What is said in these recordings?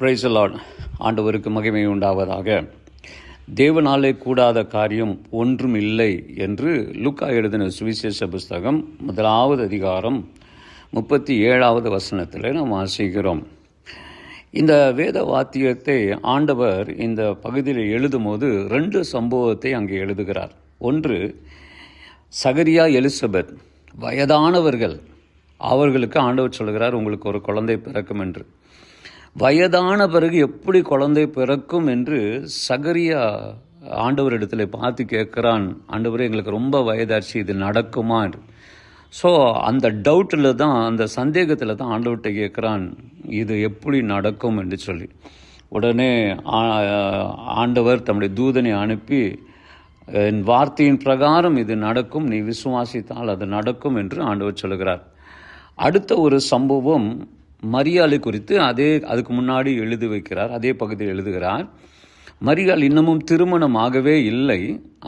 Praise the Lord. ஆண்டவருக்கு மகிமை உண்டாவதாக. தேவனாலே கூடாத காரியம் ஒன்றும் இல்லை என்று லூக்கா எழுதின சுவிசேஷ புஸ்தகம் 1 அதிகாரம் 37வது வசனத்தில் நாம் வாசிக்கிறோம். இந்த வேத வாத்தியத்தை ஆண்டவர் இந்த பகுதியில் எழுதும்போது 2 சம்பவத்தை அங்கே எழுதுகிறார். ஒன்று, சகரியா எலிசபெத் வயதானவர்கள், அவர்களுக்கு ஆண்டவர் சொல்கிறார் உங்களுக்கு ஒரு குழந்தை பிறக்கும் என்று. வயதான பிறகு எப்படி குழந்தை பிறக்கும் என்று சகரியா ஆண்டவரிடத்தில் பார்த்து கேட்குறான். ஆண்டவரே, எங்களுக்கு ரொம்ப வயதாச்சு, இது நடக்குமா என்று. ஸோ அந்த டவுட்டில் தான், அந்த சந்தேகத்தில் தான் ஆண்டவர்கிட்ட கேட்குறான், இது எப்படி நடக்கும் என்று சொல்லி. உடனே ஆண்டவர் தம்முடைய தூதனை அனுப்பி, என் வார்த்தையின் பிரகாரம் இது நடக்கும், நீ விசுவாசித்தால் அது நடக்கும் என்று ஆண்டவர் சொல்கிறார். அடுத்த ஒரு சம்பவம் மரியாளை குறித்து அதுக்கு முன்னாடி எழுதி வைக்கிறார். அதே பகுதியில் எழுதுகிறார். மரியாள் இன்னமும் திருமணம் ஆகவே இல்லை,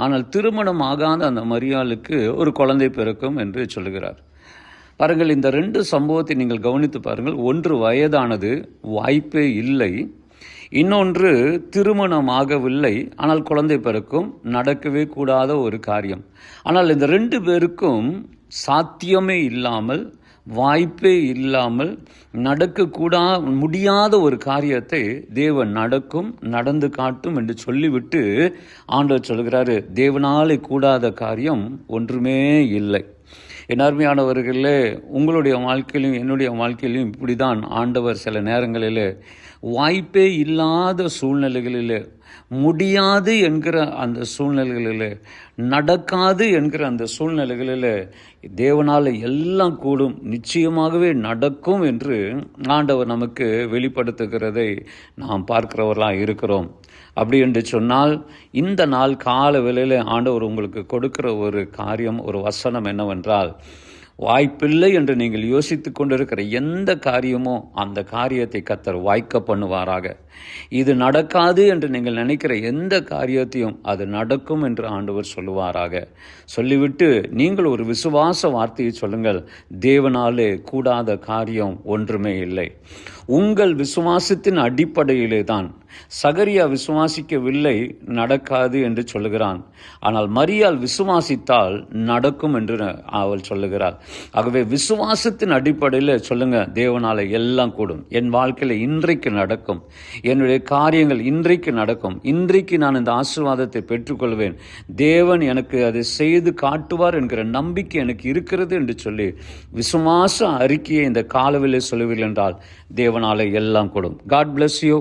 ஆனால் திருமணம் ஆகாத அந்த மரியாளுக்கு ஒரு குழந்தை பிறக்கும் என்று சொல்லுகிறார். பாருங்கள், இந்த 2 சம்பவத்தை நீங்கள் கவனித்து பாருங்கள். ஒன்று வயதானது, வாய்ப்பே இல்லை. இன்னொன்று திருமணம் ஆகவில்லை, ஆனால் குழந்தை பிறக்கும், நடக்கவே கூடாத ஒரு காரியம். ஆனால் இந்த 2 பேருக்கும் சாத்தியமே இல்லாமல், வாய்ப்பே இல்லாமல், முடியாத ஒரு காரியத்தை தேவன் நடந்து காட்டும் என்று சொல்லிவிட்டு ஆண்டவர் சொல்கிறாரு, தேவனாலே கூடாத காரியம் ஒன்றுமே இல்லை. என் அருமையானவர்களே, உங்களுடைய வாழ்க்கையிலும் என்னுடைய வாழ்க்கையிலும் இப்படி தான் ஆண்டவர் சில நேரங்களில் வாய்ப்பே இல்லாத சூழ்நிலைகளில், முடியாது என்கிற அந்த சூழ்நிலைகளில், நடக்காது என்கிற அந்த சூழ்நிலைகளில் தேவனால் எல்லாம் கூடும், நிச்சயமாகவே நடக்கும் என்று ஆண்டவர் நமக்கு வெளிப்படுத்துகிறதை நாம் பார்க்கிறவர்களாக இருக்கிறோம். அப்படி என்று சொன்னால், இந்த நாள் கால வேளையில் ஆண்டவர் உங்களுக்கு கொடுக்கிற ஒரு காரியம், ஒரு வசனம் என்னவென்றால், வாய்ப்பில்லை என்று நீங்கள் யோசித்து கொண்டிருக்கிற எந்த காரியமோ அந்த காரியத்தை கர்த்தர் வாய்க்க பண்ணுவாராக. இது நடக்காது என்று நீங்கள் நினைக்கிற எந்த காரியத்தையும் அது நடக்கும் என்று ஆண்டவர் சொல்லுவாராக. சொல்லிவிட்டு நீங்கள் ஒரு விசுவாச வார்த்தையை சொல்லுங்கள், தேவனாலே கூடாத காரியம் ஒன்றுமே இல்லை. உங்கள் விசுவாசத்தின் அடிப்படையிலே தான். சகரியா விசுவாசிக்கவில்லை, நடக்காது என்று சொல்லுகிறான். ஆனால் மரியாள் விசுவாசித்தால் நடக்கும் என்று அவள் சொல்லுகிறாள். ஆகவே விசுவாசத்தின் அடிப்படையில் சொல்லுங்க, தேவனால எல்லாம் கூடும், என் வாழ்க்கையில் இன்றைக்கு நடக்கும், என்னுடைய காரியங்கள் இன்றைக்கு நடக்கும், இன்றைக்கு நான் இந்த ஆசீர்வாதத்தை பெற்றுக்கொள்வேன், தேவன் எனக்கு அதை செய்து காட்டுவார் என்கிற நம்பிக்கை எனக்கு இருக்கிறது என்று சொல்லி விசுவாச அறிக்கையை இந்த காலவிலே சொல்லுவீர்கள் என்றால் தேவனால எல்லாம் கூடும். God bless you.